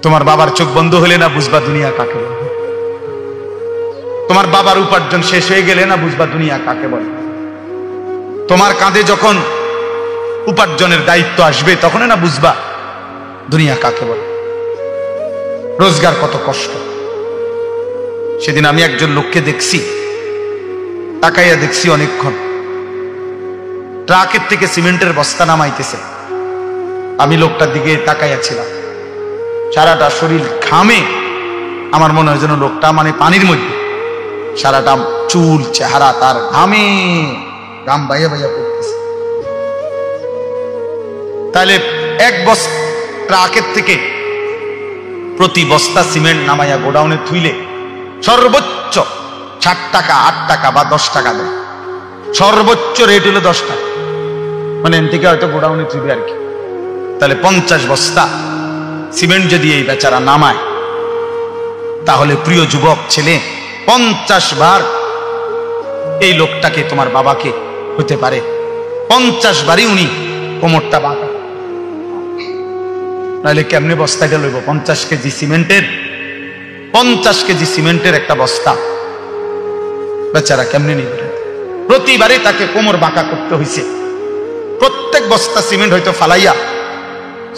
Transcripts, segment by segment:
তোমার বাবার চোখ বন্ধ হলে না বুঝবা দুনিয়া কাকে বলে। তোমার বাবার উপার্জন শেষ হয়ে গেলে না বুঝবা দুনিয়া কাকে বলে। তোমার কাঁধে যখন উপার্জনের দায়িত্ব আসবে তখন না বুঝবা দুনিয়া কাকে বলে। রোজগার কত কষ্ট। সেদিন আমি একজন লোককে দেখছি, তাকাইয়া দেখছি অনেকক্ষণ, ট্রাকের থেকে সিমেন্টের বস্তা নামাইতেছে। আমি লোকটার দিকে তাকাইয়া ছিলাম, সারাটা শরীর ঘামে। আমার মনে হয় যেন লোকটা মানে পানির মধ্যে, সারাটা চুল চেহারা তার ঘামে, ঘাম বাইয়া বাইয়া পড়তেছে। তাহলে এক বস্তা ট্রাকের থেকে প্রতি বস্তা সিমেন্ট নামাইয়া গোডাউনে থুইলে সর্বোচ্চ 60 টাকা, 8 টাকা বা 10 টাকা দেয়। সর্বোচ্চ রেট হলো 10 টাকা, মানে এন থেকে হয়তো গোডাউনে থুইবে আর কি। তাহলে 50 বস্তা সিমেন্ট যদি এই বেচারা নামায়, তাহলে প্রিয় যুবক ছেলে 50 বার এই লোকটাকে, তোমার বাবাকে হতে পারে 50 বারই উনি কোমরটা বাঁকা। নাহলে কেমনে বস্তাটা লইব? 50 কেজি সিমেন্টের, 50 কেজি সিমেন্টের একটা বস্তা বেচারা কেমনে নিবে? প্রতিবারই তাকে কোমর বাঁকা করতে হয়েছে। প্রত্যেক বস্তা সিমেন্ট হয়তো ফালাইয়া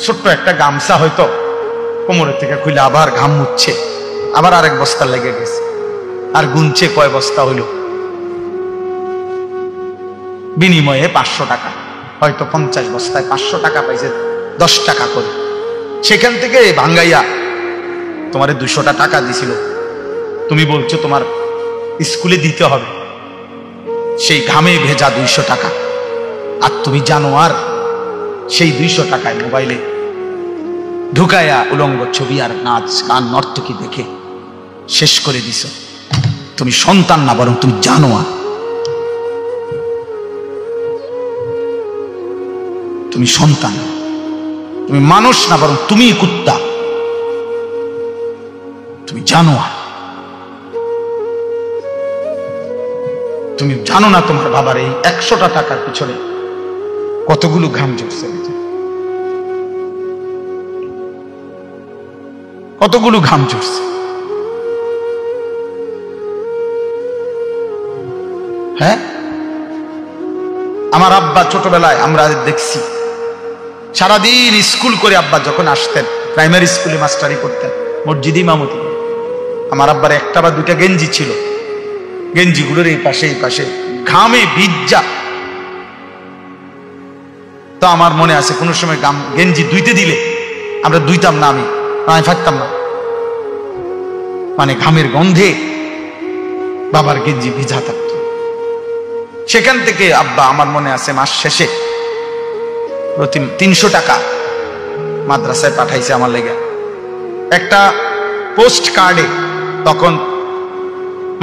ছোট্ট একটা গামছা হয়তো কোমরের থেকে খুলে আবার ঘাম মুছছে, আবার আরেক বস্তা লেগে গেছে, আর গুনছে কয় বস্তা হইল। বিনিময়ে 500 টাকা, হয়তো 50 বস্তায় 500 টাকা পাইছে, 10 টাকা করে। সেখান থেকে ভাঙ্গাইয়া তোমার 200টা টাকা দিছিল, তুমি বলছো তোমার স্কুলে দিতে হবে, সেই ঘামে ভেজা 200 টাকা। আর তুমি জানো আর সেই 200 টাকায় মোবাইলে ঢুকাইয়া উলঙ্গ ছবি আর নাচ গান নর্তকী দেখে শেষ করে দিছ। তুমি সন্তান না, বরং তুমি জানো আর, তুমি সন্তান, তুমি মানুষ না, বরং তুমি কুত্তা। তুমি জানো আর, তুমি জানো না তোমার বাবার এই 100টা টাকার পিছনে কতগুলো ঘাম ঝরছে, কতগুলো ঘাম ঝরছে। হ্যাঁ, আমার আব্বা ছোটবেলায় আমরা দেখছি সারাদিন স্কুল করে আব্বা যখন আসতেন, প্রাইমারি স্কুলে মাস্টারি করতেন, মসজিদে ইমামতি। আমার আব্বার 1টা বা 2টা গেঞ্জি ছিল, গেঞ্জিগুলোর এই পাশে এই পাশে ঘামে ভিজা। তো আমার মনে আছে কোনো সময় গেঞ্জি ধুইতে দিলে আমরা ধুইতাম না, আমি ফাটতাম না, মানে ঘামের গন্ধে বাবার গেঞ্জি ভিজা থাকতো। সেখান থেকে আব্বা আমার মনে আছে মাস শেষে প্রতি 300 টাকা মাদ্রাসায় পাঠাইছে আমার লেগে। একটা পোস্ট কার্ডে তখন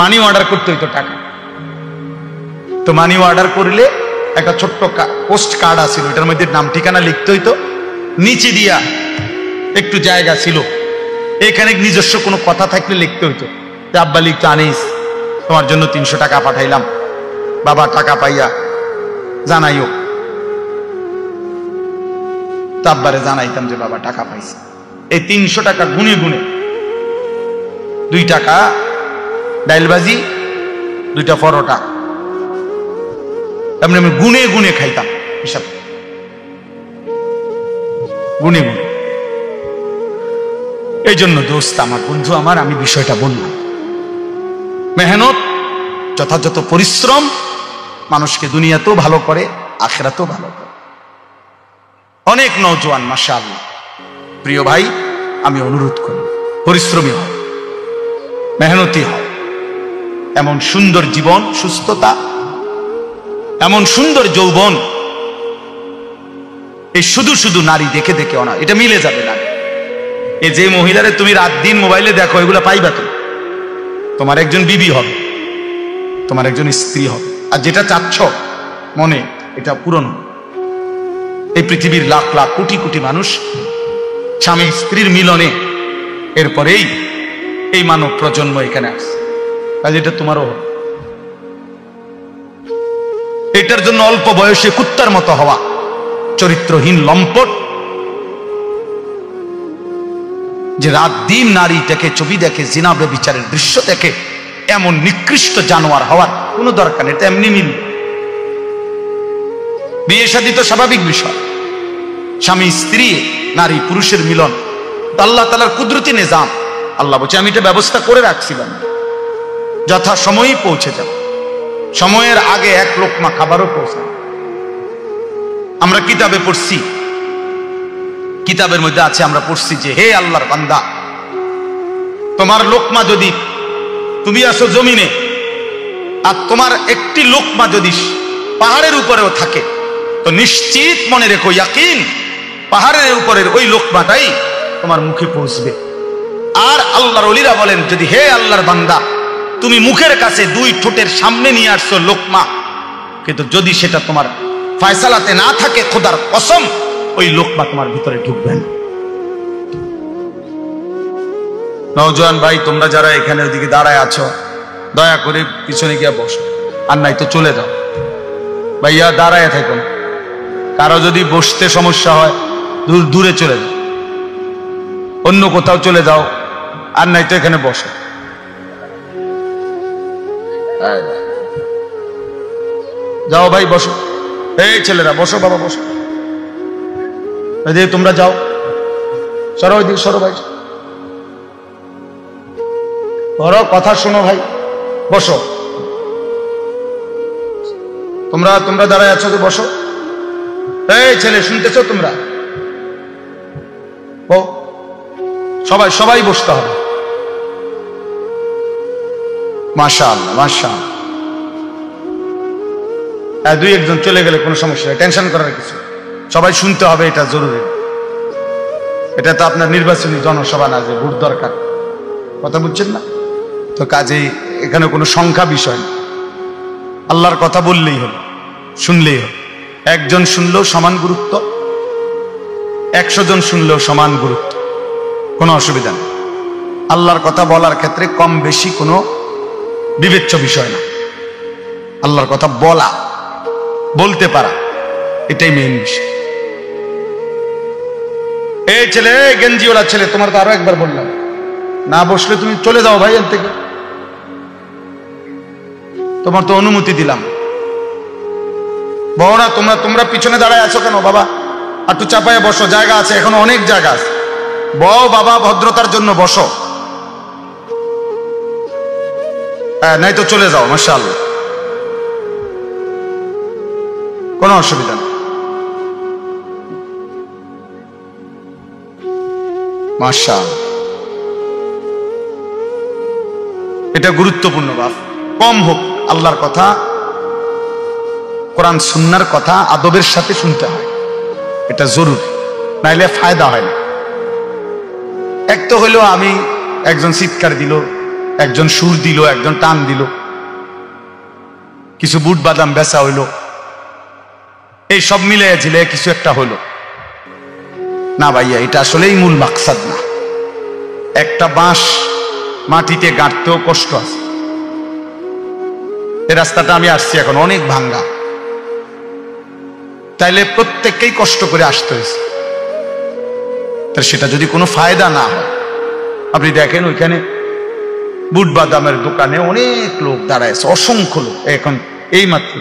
মানি অর্ডার করতে হইতো টাকা, তো মানি অর্ডার করলে একটা ছোট্ট পোস্ট কার্ড আছিল, এটার মধ্যে নাম ঠিকানা লিখতে হইতো, নিচে দিয়া একটু জায়গা ছিল, এখানে নিজস্ব কোনো কথা থাকলে লিখতে হইতো। আব্বা লিখতো, আনিস তোমার জন্য 300 টাকা পাঠাইলাম, বাবা টাকা পাইয়া জানাইও। তো আব্বারে জানাইতাম যে বাবা টাকা পাইছে। এই 300 টাকা গুনে গুনে 2 টাকা ডাইলবাজি, 2টা পরোটা, আমি গুনে গুনে খাইতাম, হিসাব গুনে গুনে। এই জন্য দোস্ত আমার, বন্ধু আমার, আমি বিষয়টা বললাম, মেহনত, যথাযথ পরিশ্রম মানুষকে দুনিয়াতেও ভালো করে, আখিরাতেও ভালো করে। অনেক নওজোয়ান মাশাআল্লাহ, প্রিয় ভাই, আমি অনুরোধ করি পরিশ্রমী হও, মেহনতি হও। এমন সুন্দর জীবন, সুস্থতা, এমন সুন্দর যৌবন, এই শুধু শুধু নারী দেখে দেখে না, এটা মিলে যাবে না। এই যে মহিলারে তুমি রাত দিন মোবাইলে দেখো, এগুলা পাইবা তুমি, তোমার একজন বিবি হবে, তোমার একজন স্ত্রী হবে। আর যেটা চাচ্ছ মনে, এটা পূরণ হবে। এই পৃথিবীর লাখ লাখ কোটি কোটি মানুষ স্বামী স্ত্রীর মিলনে এরপরেই এই মানব প্রজন্ম এখানে আসছে, কাজ এটা তোমারও হবে। এটার জন্য অল্প বয়সে কুত্তার মতো হওয়া, চরিত্রহীন লম্পট, যে রাত দিন নারীটাকে ছবি দেখে, জিনা ব্যভিচারের দৃশ্য দেখে, এমন নিকৃষ্ট জানোয়ার হওয়ার কোনো দরকার নেই। এটা এমনি মিল। বিয়ে শাদী তো স্বাভাবিক বিষয়, স্বামী স্ত্রী নারী পুরুষের মিলন, আল্লাহ তাআলার কুদরতি নিজাম। আল্লাহ বলছে আমি এটা ব্যবস্থা করে রাখছিলাম, যথা সময়ই পৌঁছে যাব। সময়ের আগে এক লোকমা খাবারও পৌঁছে। আমরা কিতাবে পড়ছি, কিতাবের মধ্যে আছে, আমরা পড়ছি যে হে আল্লাহর বান্দা, তোমার লোকমা যদি, তুমি আসো জমিনে, আর তোমার একটি লোকমা যদি পাহাড়ের উপরেও থাকে, তো নিশ্চিত মনে রেখো, ইয়াকিন, পাহাড়ের উপরের ওই লোকমাটাই তোমার মুখে পৌঁছবে। আর আল্লাহর ওলিরা বলেন, যদি হে আল্লাহর বান্দা, তুমি মুখের কাছে দুই ঠোঁটের সামনে নিয়ে আসছো লোকমা, কিন্তু যদি সেটা তোমার ফয়সালাতে না থাকে, খোদার কসম ওই লোকমা তোমার ভিতরে ঢুকবে না। নওজোয়ান ভাই, তোমরা যারা এখানে ওদিকে দাঁড়ায় আছো, দয়া করে পিছনে গিয়ে বসো, আর নাই তো চলে যাও। ভাইয়া দাঁড়ায় থাকুন, কারো যদি বসতে সমস্যা হয় দূরে চলে যাও, অন্য কোথাও চলে যাও, আর নাই তো এখানে বসো। যাও ভাই বসো, এই ছেলেরা বসো, বাবা বসো, তোমরা যাও, সরো ওইদিকে, সরো ভাই, বড় কথা শোনো ভাই, বসো। তোমরা দাঁড়ায় আছো তো বসো। এই ছেলে শুনতেছো তোমরা? সবাই বসতে হবে। মাশাআল্লাহ মাশাআল্লাহ। দুই একজন চলে গেলে কোনো সমস্যা নেই, টেনশন করার কিছু, সবাই শুনতে হবে, এটা জরুরি। এটা তো আপনার নির্বাচনী জনসভা না যে ভোট দরকার, কথা বুঝছেন না তো? কাজেই এখানে কোনো সংখ্যা বিষয় না, আল্লাহর কথা বললেই হলো, শুনলেই হলো। একজন শুনলেও সমান গুরুত্ব, 100 জন শুনলেও সমান গুরুত্ব, কোনো অসুবিধা নেই। আল্লাহর কথা বলার ক্ষেত্রে কম বেশি কোনো বিবেচ্য বিষয় না। আল্লাহর কথা বলতে পারা, এটাই মেইন বিষয়। এই ছেলে, গেঞ্জিওয়ালা ছেলে, তোমার তো আরো একবার বললাম, না বসলে তুমি চলে যাও ভাই এর থেকে, তোমার তো অনুমতি দিলাম। বড়রা তোমরা পিছনে দাঁড়ায় আছো কেন বাবা? একটু চাপায় বসো, জায়গা আছে, এখনো অনেক জায়গা আছে। বও বাবা, ভদ্রতার জন্য বসো, নাই তো চলে যাও। মাশাআল্লাহ, কোনো অসুবিধা নেই। মাশাআল্লাহ, এটা গুরুত্বপূর্ণ বাপ, কম হোক আল্লাহর কথা, কোরআন সুন্নাহর কথা আদবের সাথে শুনতে হয়, এটা জরুরি, নাইলে ফায়দা হয় না। এক তো হইলো আমি, একজন চিৎকার দিল, একজন সুর দিল, একজন টান দিল, কিছু বুট বাদাম বেচা হইলো, এই সব মিলে ঝিলে কিছু একটা হইলো না ভাইয়া, এটা আসলেই মূল মাকসাদ না। একটা বাঁশ মাটিতে গাঁটতেও কষ্ট আছে। এই রাস্তাটা আমি আসছি এখন অনেক ভাঙ্গা, তাইলে প্রত্যেককেই কষ্ট করে আসতে হয়েছে। সেটা যদি কোনো ফায়দা না হয়, আপনি দেখেন ওইখানে বুট বাদামের দোকানে অনেক লোক দাঁড়ায়, অসংখ্য লোক এখন এই মাত্র।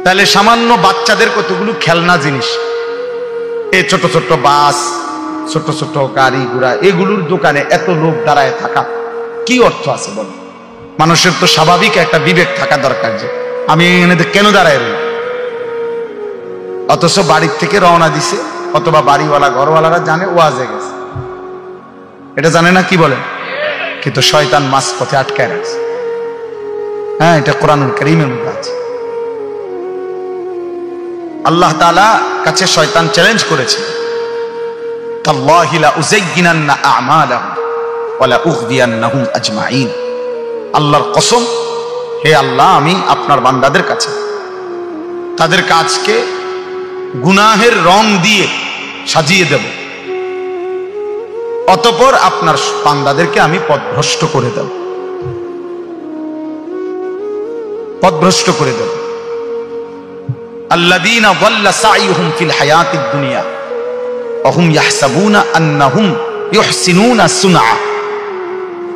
তাহলে সামান্য বাচ্চাদের কতগুলো খেলনা জিনিস, এই ছোট ছোট বাস, ছোট ছোট গাড়ি ঘোড়া, এগুলোর দোকানে এত লোক দাঁড়ায় থাকা কি অর্থ আছে বল? মানুষের তো স্বাভাবিক একটা বিবেক থাকা দরকার যে আমি এখানে কেন দাঁড়ায় রই। অথচ বাড়ির থেকে রওনা দিছে, অথবা বাড়িওয়ালা ঘরওয়ালারা জানে ওয়াজে গেছে, এটা জানে না, কি বলে? কিন্তু শয়তান মাঝ পথে আটকায় রাখছে। হ্যাঁ, এটা কোরআনুল কারীমের মধ্যে আছে। আল্লাহ তাআলা কাছে শয়তান চ্যালেঞ্জ করেছে, তাল্লাহি লা উযায়্যিনান্না আ'মালাহুম ওয়া লা উগদিয়ান্নাহুম আজমাইন। আল্লাহর কসম, হে আল্লাহ, আমি আপনার বান্দাদের কাছে তাদের কাজকে গুনাহের রং দিয়ে সাজিয়ে দেব, অতঃপর আপনার বান্দাদেরকে আমি পথভ্রষ্ট করে দেব, পথভ্রষ্ট করে দেব। আল্লাযীনা যাল্লা সাইয়ুহুম ফিল হায়াতিদ দুনিয়া অহুম ইয়াহসাবুনা আন্নাহুম ইউহসিনুনা সুনআ।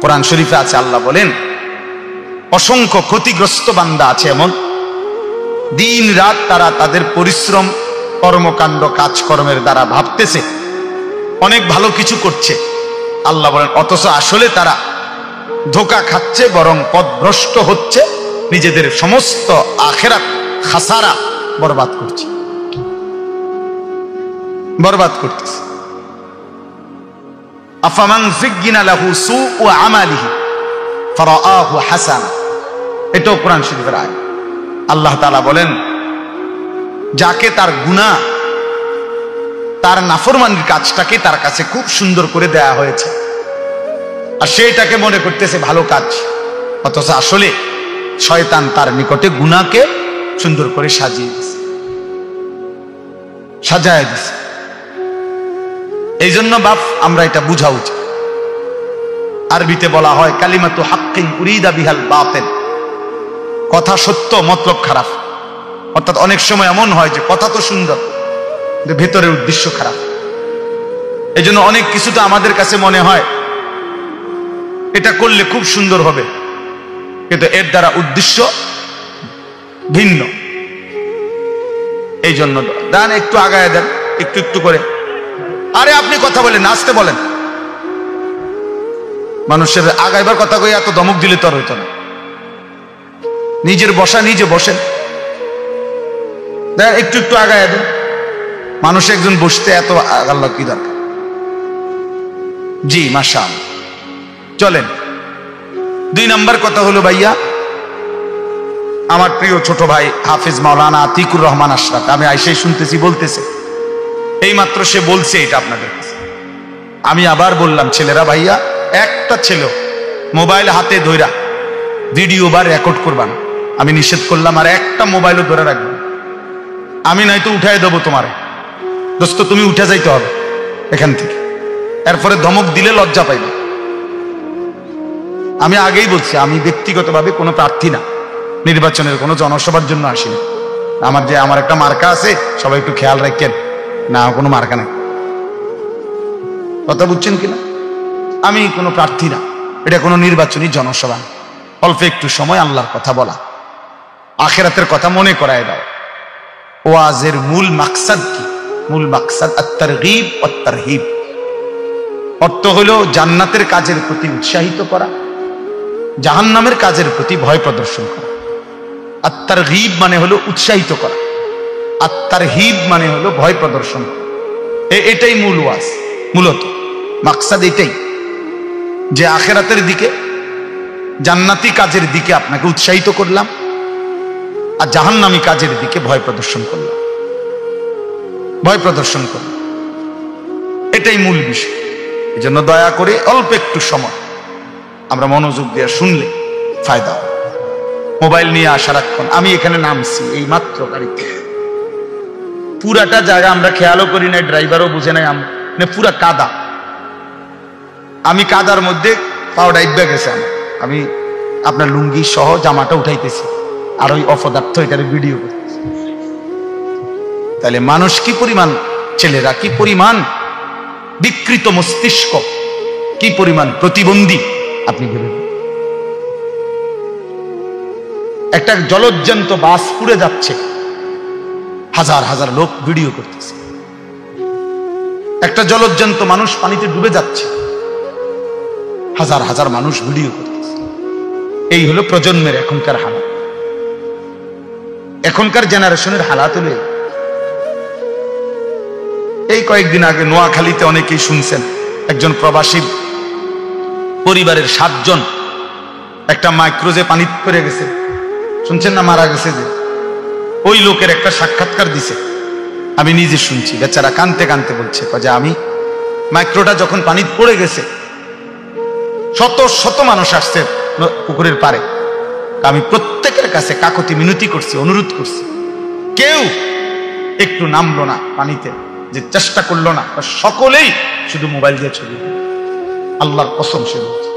কোরআন শরীফে আছে, আল্লাহ বলেন অসংখ্য ক্ষতিগ্রস্ত বান্দা আছে এমন, দিন রাত তারা তাদের পরিশ্রম কর্মকাণ্ড কাজকর্মের দ্বারা ভাবতেছে অনেক ভালো কিছু করছে। আল্লাহ বলেন অথচ আসলে তারা ধোঁকা খাচ্ছে, বরং পথভ্রষ্ট হচ্ছে, নিজেদের সমস্ত আখিরাত খাসারা বরবাদ করছে, বরবাদ করতেছে। আফামান যুয়্যিনা লাহু সুউ আমালিহি ফারাআহু হাসানা, এটাও কোরআন শরীফের আয়াত। আল্লাহ তাআলা বলেন যাকে তার গুনাহ, তার নাফরমানির কাজটাকে তার কাছে খুব সুন্দর করে দেয়া হয়েছে, আর সেটাকে মনে করতেছে ভালো কাজ, অথচ আসলে শয়তান তার নিকটে গুনাহকে সুন্দর করে সাজিয়ে দিয়েছে, সাজায় দিয়েছে। এই জন্য বাপ আমরা এটা বুঝা উচিত। আরবিতে বলা হয় কালিমাতু হাক্কিন উরিদা বিহাল বাতিল, কথা সত্য মতলব খারাপ। অর্থাৎ অনেক সময় এমন হয় যে কথা তো সুন্দর কিন্তু ভেতরের উদ্দেশ্য খারাপ। এই জন্য অনেক কিছু তো আমাদের কাছে মনে হয় এটা করলে খুব সুন্দর হবে, কিন্তু এর দ্বারা উদ্দেশ্য ভিন্ন। এই জন্য দেন একটু আগায় দেন, একটু একটু করে। আরে আপনি কথা বলেন, আসতে বলেন। মানুষের আগাইবার কথা কই এত ধমক দিলে তো আর হইতো না। নিজের বসা নিজে বসেন, দেন একটু একটু আগায় দেন। মানুষ একজন বসতে এত আগাল্লা কি দরকার? জি মাশাআল্লাহ। চলেন, 2 নম্বর কথা হলো ভাইয়া, আমার প্রিয় ছোট ভাই হাফিজ মাওলানা আতিকুর রহমান আশরাফ, আমি আইসাই শুনতেছি বলতেছে, এইমাত্র সে বলছে এটা আপনাদের কাছে। আমি আবার বললাম ছেলেরা, ভাইয়া একটা ছেলে মোবাইল হাতে ধইরা ভিডিও বা রেকর্ড করবা না, আমি নিষেধ করলাম। আর একটা মোবাইলও ধরে রাখবে, আমি নয়তো উঠাই দেবো তোমারে। দোস্ত তুমি উঠে যাইতে হবে এখান থেকে, এরপরে ধমক দিলে লজ্জা পাইবে। আমি আগেই বলছি আমি ব্যক্তিগতভাবে কোনো প্রার্থী না, নির্বাচনের কোনো জনসভার জন্য আসি না। আমার একটা মার্কা আছে, সবাই একটু খেয়াল রাখেন না, কোনো মার্কা নাই। কথা বুঝছেন কিনা? আমি কোনো প্রার্থী না, এটা কোনো নির্বাচনী জনসভা। অল্প একটু সময় আল্লাহর কথা বলা, আখিরাতের কথা মনে করায় দাও। ওয়াজের মূল মাকসাদ কি? মূল মাকসাদ আত-তারগীব ওয়াত তারহিব। অর্থ হলো জান্নাতের কাজের প্রতি উৎসাহিত করা, জাহান্নামের কাজের প্রতি ভয় প্রদর্শন করা। আত-তারগীব মানে হলো উৎসাহিত করা, আত-তারহিব মানে হলো ভয় প্রদর্শন করা। এটাই মূল ওয়াজ, মূলত মাকসাদ এটাই, যে আখিরাতের দিকে, জান্নাতি কাজের দিকে আপনাকে উৎসাহিত করলাম, আর জাহান্নামী কাজের দিকে ভয় প্রদর্শন করলাম, ভয় প্রদর্শন করলাম। এটাই মূল বিষয়। এই জন্য দয়া করে অল্প একটু সময় আমরা মনোযোগ দিয়ে শুনলে ফায়দা হবে। মোবাইল নিয়ে আসা রাখুন। আমি এখানে নামছি এই মাত্র গাড়িতে, পুরাটা জায়গা আমরা খেয়ালও করি নাই, ড্রাইভারও বুঝে নাই, পুরা কাদা। আমি কাদার মধ্যে পাও ডাইবা গেছে, আমি আপনার লুঙ্গি সহ জামাটা উঠাইতেছি, আর ওই অপদার্থ এটার ভিডিও করতেছি। তাহলে মানুষ কি পরিমাণ, ছেলেরা কি পরিমাণ বিকৃত মস্তিষ্ক, কি পরিমাণ প্রতিবন্ধী আপনি ভেবে। একটা জলজ্জান্ত বাস পুড়ে যাচ্ছে, হাজার হাজার লোক ভিডিও করতেছে। একটা জলজ্জান্ত মানুষ পানিতে ডুবে যাচ্ছে, হাজার হাজার মানুষ ভিডিও করতেছে। এই হলো প্রজন্মের এখনকার হালাত, এখনকার জেনারেশনের হালাত হলো। এই কয়েকদিন আগে নোয়াখালীতে অনেকেই শুনছেন, একজন প্রবাসী পরিবারের 7 জন একটা মাইক্রোজে পানি পড়ে গেছে, শুনছেন না, মারা গেছে। যে ওই লোকের একটা সাক্ষাৎকার দিছে, আমি নিজে শুনছি। বেচারা কানতে কানতে বলছে যে আমি মাইক্রোটা যখন পানি পড়ে গেছে, শত শত মানুষ আসছে পুকুরের পারে, আমি প্রত্যেকের কাছে কাকতি মিনতি করছি, অনুরোধ করছি, কেউ একটু নামলো না পানিতে, যে চেষ্টা করলো না। সকলেই শুধু মোবাইল দিয়ে ছবি। আল্লাহর কসম সে বলছে,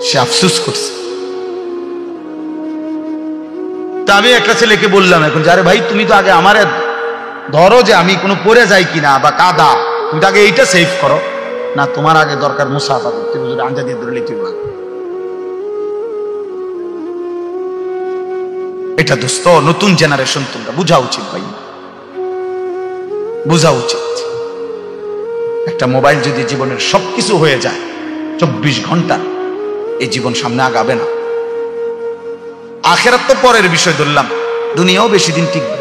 সে আফসোস করছে। তা আমি একটা ছেলেকে বললাম এখন, যারে ভাই তুমি তো আগে আমার ধরো যে আমি কোনো পড়ে যাই কিনা বা কাদা, তুমি আগে এইটা সেভ করো না, তোমার আগে দরকার মুসাফা করতে, হুজুর আঞ্জা দিয়ে ধরে লিখতে হবে। এটা দোস্ত নতুন জেনারেশন, তোমরা বোঝা উচিত ভাই, বোঝা উচিত। একটা মোবাইল যদি জীবনের সবকিছু হয়ে যায় 24 ঘন্টা, এই জীবন সামনে আগাবে না। আখিরাত তো পরের বিষয় ধরলাম, দুনিয়াও বেশি দিন টিকবে,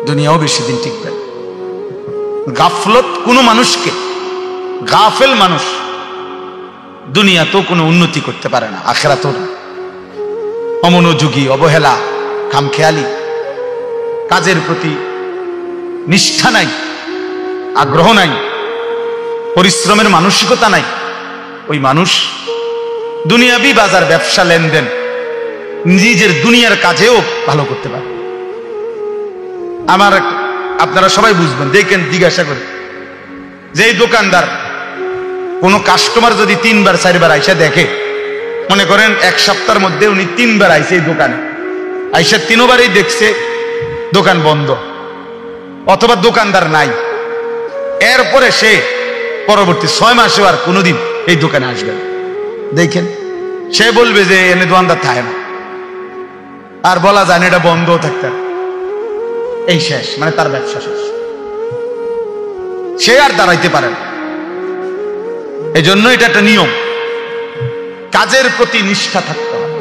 দুনিয়াও বেশি দিন টিকবে। গাফলত কোন মানুষকে, গাফেল মানুষ দুনিয়াতেও কোনো উন্নতি করতে পারে না, আখিরাতেও না। অমনোযোগী, অবহেলা, খামখেয়ালি, কাজের প্রতি নিষ্ঠা নাই, আগ্রহ নাই, পরিশ্রমের মানসিকতা নাই, ওই মানুষ দুনিয়াবি বাজার ব্যবসা লেনদেন নিজের দুনিয়ার কাজেও ভালো করতে পারে। আমার আপনারা সবাই বুঝবেন, দেখেন জিজ্ঞাসা করে যে এই দোকানদার কোনো কাস্টমার যদি 3 বার 4 বার আইসা দেখে, মনে করেন 1 সপ্তাহের মধ্যে উনি 3 বার আইসে এই দোকানে, আইসা 3 বারই দেখছে দোকান বন্ধ অথবা দোকানদার নাই, এরপরে সে পরবর্তী 6 মাসেও আর কোনোদিন এই দোকানে আসবে না, দেখেন সে বলবে যে এনে দোকানদার থাকে না, আর বলা যায় না এটা বন্ধ থাকতে, এই শেষ, মানে তার ব্যবসা শেষ, সে আর দাঁড়াইতে পারে না। এই জন্য এটা একটা নিয়ম, কাজের প্রতি নিষ্ঠা থাকতে হবে।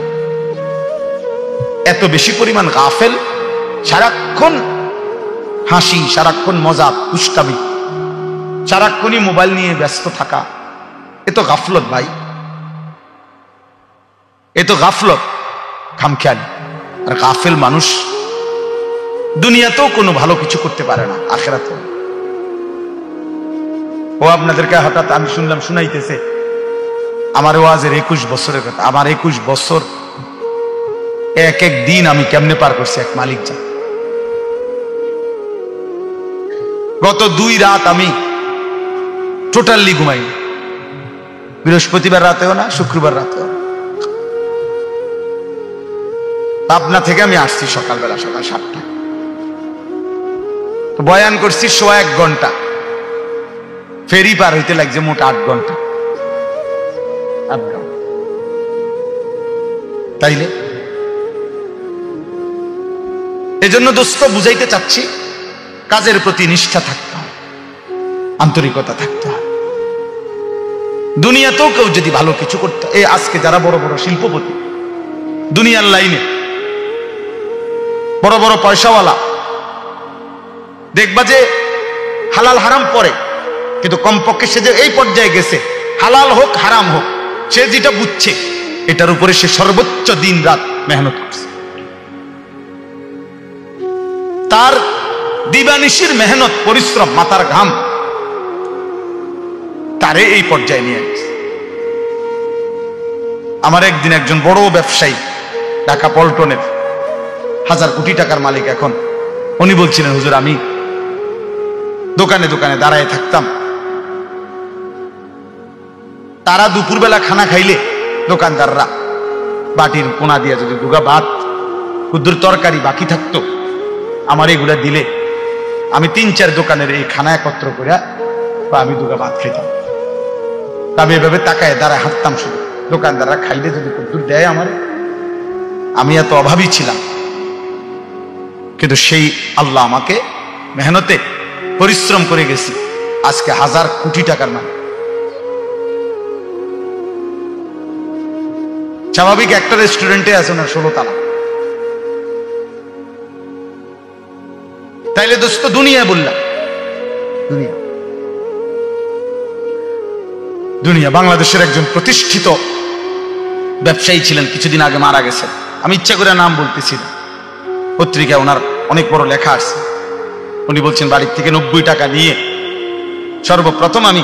এত বেশি পরিমাণ গাফেল, সারাক্ষণ হাসি, সারাক্ষণ মজা, কুষ্টাবি, সারাক্ষণই মোবাইল নিয়ে ব্যস্ত থাকা, এ তো গাফলত ভাই, এ তো গাফলত, খামখেয়ালি। আর গাফেল মানুষ দুনিয়াতেও কোনো ভালো কিছু করতে পারে না, আখিরাতেও। ও আপনাদেরকে হঠাৎ আমি শুনলাম শুনাইতেছে আমার ওয়াজের 21 বছরের কথা। আমার 21 বছর এক এক দিন আমি কেমনে পার করছি এক মালিক জানে। গত 2 রাত আমি টোটালি ঘুমাইনি, বৃহস্পতিবার রাতেও না, শুক্রবার রাতেও না। পাবনা থেকে আমি আসছি সকালবেলা, সকাল 7টায়, তো বয়ান করছি 1 ঘন্টা, ফেরি পার হইতে লাগছে মোট 8 ঘন্টা। তাইলে এজন্য দোস্ত বুঝাইতে চাচ্ছি, কাজের প্রতি নিষ্ঠা থাকতে হয়, আন্তরিকতা থাকতে হয়। দুনিয়াতেও কেউ যদি ভালো কিছু করতে, এই আজকে যারা বড় বড় শিল্পপতি, দুনিয়ার লাইনে বড় বড় পয়সাওয়ালা, দেখবা যে হালাল হারাম পরে, কিন্তু কমপক্ষে সে যে এই পর্যায়ে গেছে, হালাল হোক হারাম হোক, সে যেটা বুঝছে এটার উপরে সে সর্বোচ্চ দিন রাত মেহনত করছে। তার দিবানিশির মেহনত, পরিশ্রম, মাথার ঘাম তারে এই পর্যায়ে নিয়ে গেছে। আমার একদিন একজন বড় ব্যবসায়ী, ঢাকা পল্টনের 1000 কোটি টাকার মালিক এখন, উনি বলছিলেন হুজুর আমি দোকানে দোকানে দাঁড়ায় থাকতাম, তারা দুপুরবেলা খানা খাইলে দোকানদাররা বাটির কোনা দিয়ে যদি 2 গা ভাত, কুদ্দুর তরকারি বাকি থাকতো, আমার এগুলা দিলে আমি 3-4 দোকানের এই খানা একত্র করে বা আমি 2 গা ভাত খেতাম। তবে এভাবে তাকায় দাঁড়ায় হাঁটতাম শুধু, দোকানদাররা খাইলে যদি কুদ্দুর দেয় আমার, আমি এত অভাবী ছিলাম, কিন্তু সেই আল্লাহ আমাকে মেহনতে পরিশ্রম করে গেছি, আজকে 1000 কোটি টাকার মালিক। স্বাভাবিক একটা রেস্টুরেন্টে আছে না 16 তলা। তাইলে দোস্ত দুনিয়া বললাম, দুনিয়া দুনিয়া বাংলাদেশের একজন প্রতিষ্ঠিত ব্যবসায়ী ছিলেন, কিছুদিন আগে মারা গেছেন, আমি ইচ্ছা করে নাম বলতেছি না, পত্রিকায় ওনার অনেক বড় লেখা আছে। উনি বলছেন বাড়ির থেকে 90 টাকা নিয়ে সর্বপ্রথম আমি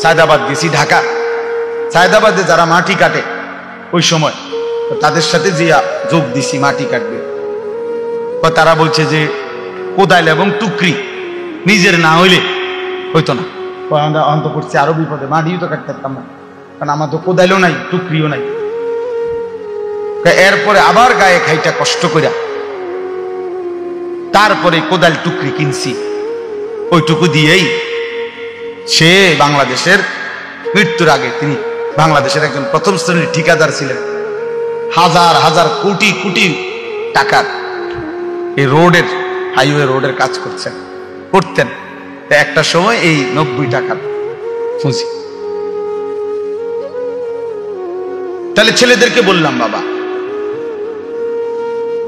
সায়দাবাদ গেছি, ঢাকা। সায়দাবাদে যারা মাটি কাটে ওই সময়, তাদের সাথে যে যোগ দিছি, মাটি কাটবে, তারা বলছে যে কোদাল এবং টুকরি নিজের না হইলে হইতো না। আমরা অন্ত করছি আরো বিপদে, মাটিও তো কাটতে পারতাম না, কারণ আমার তো কোদাইলও নাই, টুকরিও নাই। এরপরে আবার গায়ে খাইটা কষ্ট কইরা তারপরে কোদাল টুকরি কিনছি, ওইটুকু দিয়েই সে বাংলাদেশের মৃত্যুর আগে, তিনি বাংলাদেশের একজন প্রথম শ্রেণীর ঠিকাদার ছিলেন, হাজার হাজার কোটি কোটি টাকার এই রোডের, হাইওয়ে রোডের কাজ করতেন। একটা সময় এই 90 টাকার পুঁজি। তাহলে ছেলেদেরকে বললাম, বাবা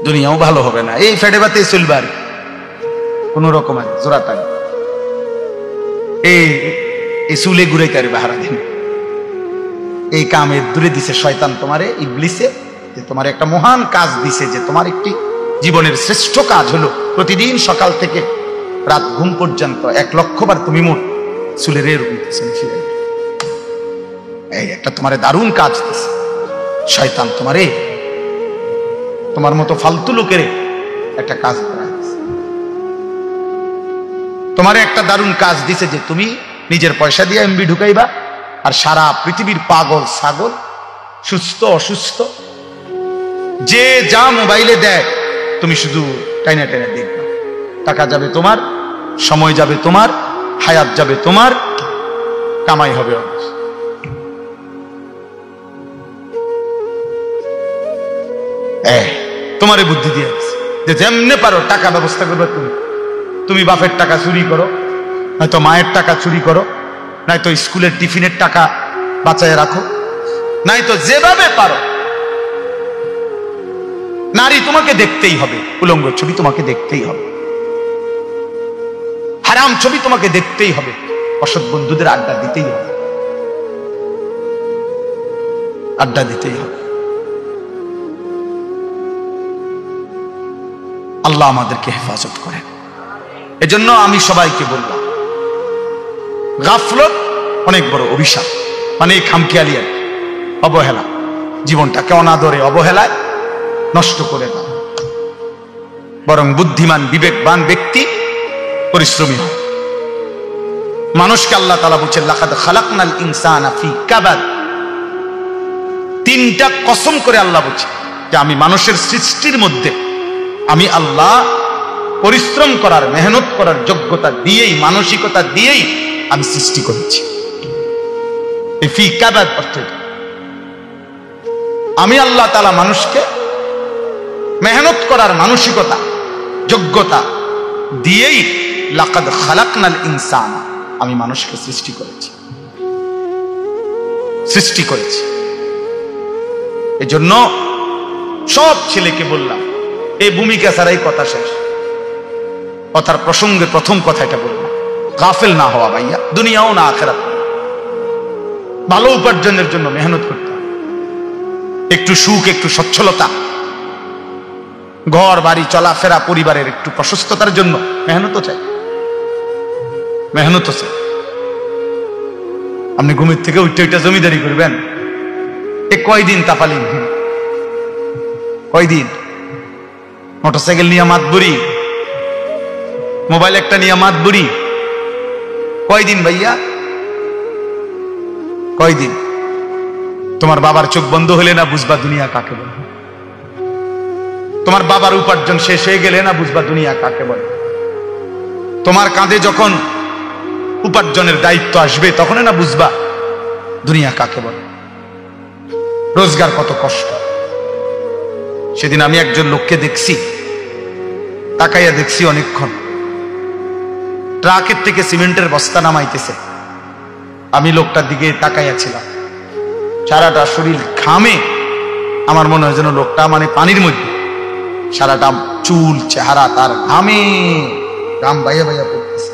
দুনিয়াও ভালো হবে না, এই ফেডে বাতে চলবে আর কোন রকম জোড়া টান, এই চুলে ঘুরে কারি বাহারা দিন, এই কামে দূরে দিছে শয়তান তোমারে, ইবলিসে, যে তোমার একটা মহান কাজ দিছে, যে তোমার একটি জীবনের শ্রেষ্ঠ কাজ হলো প্রতিদিন সকাল থেকে রাত ঘুম পর্যন্ত 1,00,000 বার তুমি মোট চুলের এরকম এই একটা তোমার দারুণ কাজ দিছে শয়তান তোমারে, তোমার মতো ফালতু লোকের একটা কাজ তোমারে একটা দারুণ কাজ দিছে, যে তুমি নিজের পয়সা দিয়ে এমবি ঢুকাইবা, আর সারা পৃথিবীর পাগল ছাগল, সুস্থ অসুস্থ, যে যা মোবাইলে দেয় তুমি শুধু টাইনা টাইনা দেখবা। টাকা যাবে তোমার, সময় যাবে তোমার, হায়াত যাবে তোমার, কামাই হবে অনেক। তোমারে বুদ্ধি দিয়ে যে যেমনে পারো টাকা ব্যবস্থা করবে তুমি বাপের টাকা চুরি করো, নয়তো মায়ের টাকা চুরি করো, নয়তো স্কুলের টিফিনের টাকা বাঁচায় রাখো, নয়তো যেভাবে পারো। নারী তোমাকে দেখতেই হবে, উলঙ্গ ছবি তোমাকে দেখতেই হবে, হারাম ছবি তোমাকে দেখতেই হবে, অসৎ বন্ধুদের আড্ডা দিতেই হবে, আড্ডা দিতেই হবে। আল্লাহ আমাদেরকে হেফাজত করেন। এজন্য আমি সবাইকে বললাম, গাফলত অনেক বড় অভিশাপ, মানে খামখেয়ালি আর অবহেলা, জীবনটাকে অনাদরে অবহেলায় নষ্ট করে দাও। বরং বুদ্ধিমান বিবেকবান ব্যক্তি পরিশ্রমী হয়। মানুষকে আল্লাহ তাআলা বলেছেন, লাকাদ খালাকনাল ইনসানা ফি কাবাদ। 3টা কসম করে আল্লাহ বলছে যে আমি মানুষের সৃষ্টির মধ্যে আমি আল্লাহ পরিশ্রম করার, মেহনত করার যোগ্যতা দিয়েই, মানসিকতা দিয়েই আমি সৃষ্টি করেছি। এই ফি কাবাদ অর্থে আমি আল্লাহ তাআলা মানুষকে মেহনত করার মানসিকতা, যোগ্যতা দিয়েই লাকাদ খালাকনাল ইনসানা, আমি মানুষকে সৃষ্টি করেছি। এজন্য সব ছেলেকে বললাম, এই ভূমিকা ছাড়াই কথা শেষ, কথার প্রসঙ্গে প্রথম কথা এটা বললাম, গাফেল না হওয়া ভাইয়া, দুনিয়াও না আখিরাত। ভালো উপার্জনের জন্য মেহনত করতে হবে, একটু সুখ, একটু সচ্ছলতা, ঘর বাড়ি চলাফেরা, পরিবারের একটু প্রশস্ততার জন্য মেহনত চাই, মেহনত চাই। আপনি ঘুমের থেকে উঠে ওইটা জমিদারি করবেন, এ কয়দিন তাফালিং, কয়দিন মোটরসাইকেল নিয়ে মাতবুরি, মোবাইল একটা নিয়ে মাতবুরি, কয়দিন ভাইয়া, কয়দিন? তোমার বাবার চোখ বন্ধ হলে না বুঝবা দুনিয়া কাকে বলে, তোমার বাবার উপার্জন শেষ হয়ে গেলে না বুঝবা দুনিয়া কাকে বলে। তোমার কাঁধে যখন উপার্জনের দায়িত্ব আসবে তখন না বুঝবা দুনিয়া কাকে বলে, রোজগার কত কষ্ট। সেদিন আমি একজন লোককে দেখছি, তাকাইয়া দেখছি অনেকক্ষণ, ট্রাকের থেকে সিমেন্টের বস্তা নামাইতেছে। আমি লোকটার দিকে তাকাইয়া ছিলাম, সারাটা শরীর ঘামে, আমার মনে হয় যেন লোকটা মানে পানির মধ্যে, সারাটা চুল চেহারা তার ঘামে, ঘাম বাইয়া বাইয়া পড়তেছে।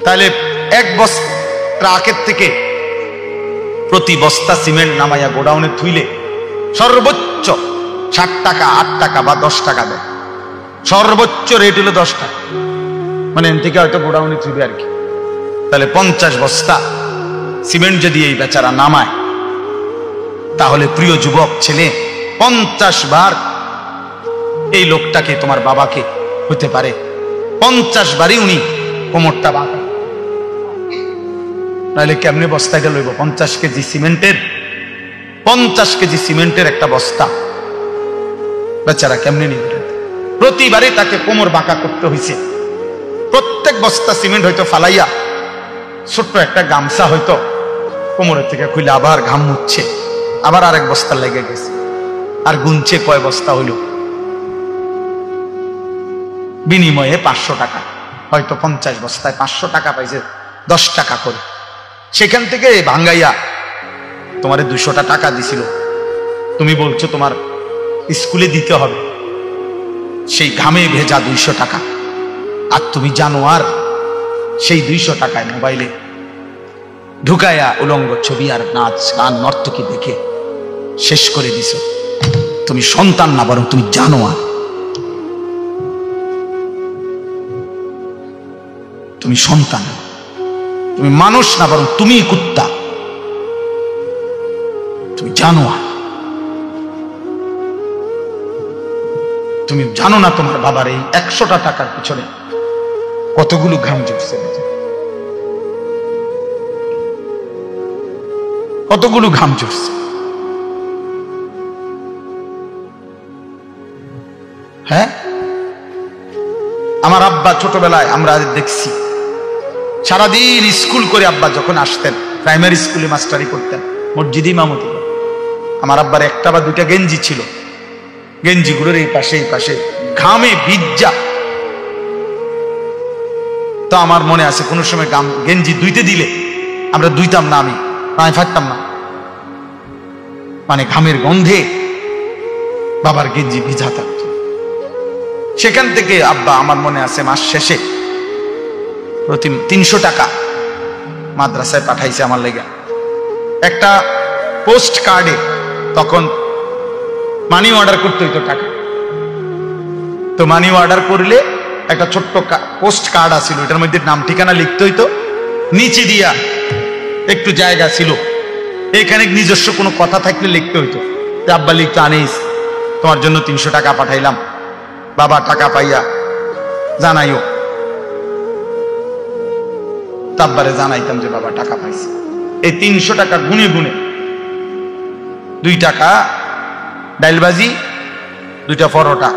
তাহলে এক বস্তা ট্রাকের থেকে প্রতি বস্তা সিমেন্ট নামাইয়া গোডাউনে থুইলে সর্বোচ্চ 60 টাকা, 8 টাকা বা 10 টাকা দেয়, সর্বোচ্চ রেট হলো 10 টাকা, মানে এন থেকে হয়তো গোডাউনে থুইবে আর কি। তাহলে 50 বস্তা সিমেন্ট যদি এই বেচারা নামায়, তাহলে প্রিয় যুবক ছেলে, 50 বার এই লোকটাকে, তোমার বাবাকে হতে পারে 50 বারই উনি কোমরটা বাঁকা, নাহলে কেমনে বস্তাটা লইব? 50 কেজি সিমেন্টের, 50 কেজি সিমেন্টের একটা বস্তা বেচারা কেমনে নিবে? প্রতিবারই তাকে কোমর বাঁকা করতে হয়েছে। প্রত্যেক বস্তা সিমেন্ট হয়তো ফালাইয়া ছোট্ট একটা গামছা হয়তো কোমরের থেকে খুলে আবার ঘাম মুছছে, আবার আরেক বস্তা লেগে গেছে, আর গুনছে কয় বস্তা হইল। বিনিময়ে 500 টাকা, হয়তো 50 বস্তায় 500 টাকা পাইছে, 10 টাকা করে। সেখান থেকে ভাঙ্গাইয়া তোমারে 200টা টাকা দিছিল, তুমি বলছো তোমার স্কুলে দিতে হবে, সেই ঘামে ভেজা 200 টাকা। আর তুমি জানো আর সেই 200 টাকায় মোবাইলে ঢুকায়া উলঙ্গ ছবি আর নাচ গান নর্তকী দেখে শেষ করে দিছ। তুমি সন্তান না, বরং তুমি জানো আর, তুমি সন্তান, তুমি মানুষ না, বরং তুমি কুত্তা, তুমি জানো আর। তুমি জানো না তোমার বাবার এই 100টা টাকার পিছনে কতগুলো ঘাম ঝরছে, কতগুলো ঘাম ঝরছে। হ্যাঁ, আমার আব্বা ছোটবেলায় আমরা দেখছি সারাদিন স্কুল করে আব্বা যখন আসতেন, প্রাইমারি স্কুলে মাস্টারি করতেন, মসজিদে ইমামতি। আমার আব্বার একটা বা দুইটা গেঞ্জি ছিল, গেঞ্জিগুলোর এই পাশে এই পাশে ঘামে ভিজা। তো আমার মনে আছে কোনো সময় গেঞ্জি ধুইতে দিলে আমরা ধুইতাম না, আমি ফাটতাম না, মানে ঘামের গন্ধে বাবার গেঞ্জি ভিজা থাকত। সেখান থেকে আব্বা আমার মনে আছে মাস শেষে প্রতি 300 টাকা মাদ্রাসায় পাঠাইছে আমার লেগে। একটা পোস্ট কার্ডে তখন মানি অর্ডার করতে হইতো টাকা, তো মানি অর্ডার করলে একটা ছোট্ট পোস্ট কার্ড আছিল, এটার মধ্যে নাম ঠিকানা লিখতে হইতো, নিচে দিয়া একটু জায়গা ছিল, এখানে নিজস্ব কোনো কথা থাকলে লিখতে হইতো। আব্বা লিখতো, আনিস তোমার জন্য 300 টাকা পাঠাইলাম, বাবা টাকা পাইয়া জানাইও। তাব্বারে জানাইতাম যে বাবা টাকা পাইছে। এই 300 টাকা গুনে গুনে 2 টাকা ডাইলবাজি, 2টা পরোটা,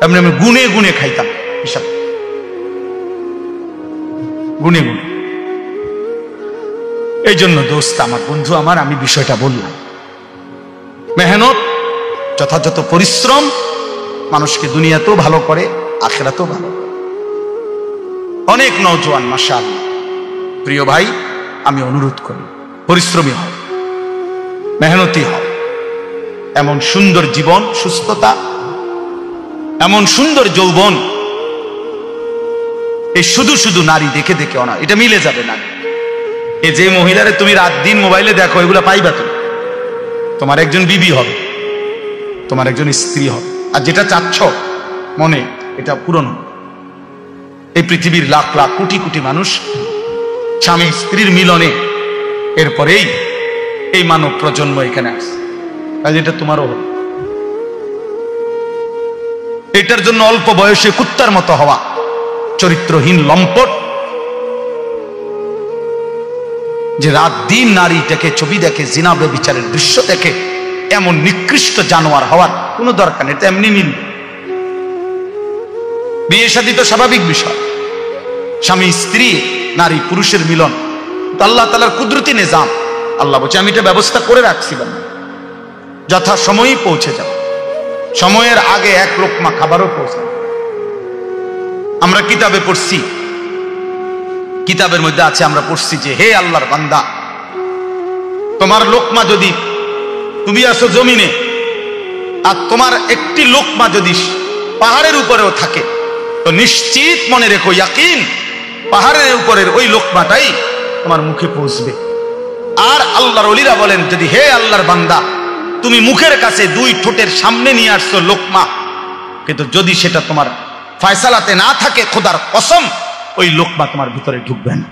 এমনি আমি গুনে গুনে খাইতাম, হিসাব গুনে গুনে। এই জন্য দোস্ত আমার, বন্ধু আমার, আমি বিষয়টা বললাম, মেহনত, যথাযথ পরিশ্রম মানুষকে দুনিয়াতেও ভালো করে, আখিরাতেও ভালো করে। অনেক নওজোয়ান মাশাআল্লাহ, প্রিয় ভাই, আমি অনুরোধ করি পরিশ্রমী হও, মেহনতি হও। এমন সুন্দর জীবন, সুস্থতা, এমন সুন্দর যৌবন, এই শুধু শুধু নারী দেখে দেখে অনা, এটা মিলে যাবে না। এই যে মহিলারে তুমি রাত দিন মোবাইলে দেখো, এগুলা পাইবা তুমি, তোমার একজন বিবি হবে, তোমার একজন স্ত্রী হবে। আর যেটা চাচ্ছ মনে, এটা পূরণ হবে। এই পৃথিবীর লাখ লাখ কোটি কোটি মানুষ স্বামী স্ত্রীর মিলনে এরপরেই এই মানব প্রজন্ম এখানে আসে, কাজে এটা তোমারও হবে। এটার জন্য অল্প বয়সে কুত্তার মতো হওয়া, চরিত্রহীন লম্পট, যে রাত দিন নারীটাকে ছবি দেখে, জিনা ব্যভিচারের দৃশ্য দেখে, এমন নিকৃষ্ট জানোয়ার হওয়ার কোনো দরকার নেই। এটা এমনি মিলবে। বিয়ে শাদী তো স্বাভাবিক বিষয়, স্বামী স্ত্রী, নারী পুরুষের মিলন, আল্লাহ তাআলার কুদরতি নিজাম। আল্লাহ বলছে আমি এটা ব্যবস্থা করে রাখছি, যথা সময়ই পৌঁছে যাবে, সময়ের আগে এক লোকমা খাবারও পৌঁছাবে। আমরা কিতাবে পড়ছি, কিতাবের মধ্যে আছে, আমরা পড়ছি যে হে আল্লাহর বান্দা, তোমার লোকমা যদি, তুমি আসো জমিনে, আর তোমার একটি লোকমা যদি পাহাড়ের উপরেও থাকে, তো নিশ্চিত মনে রেখো, ইয়াকিন, পাহাড়ের উপরের ওই লোকমাটাই তোমার মুখে পৌঁছবে। আর আল্লাহর ওলিরা বলেন, যদি হে আল্লাহর বান্দা, তুমি মুখের কাছে 2 ঠোঁটের সামনে নিয়ে আসছো লোকমা, কিন্তু যদি সেটা তোমার ফয়সালাতে না থাকে, খোদার কসম ওই লোকমা তোমার ভিতরে ঢুকবে না।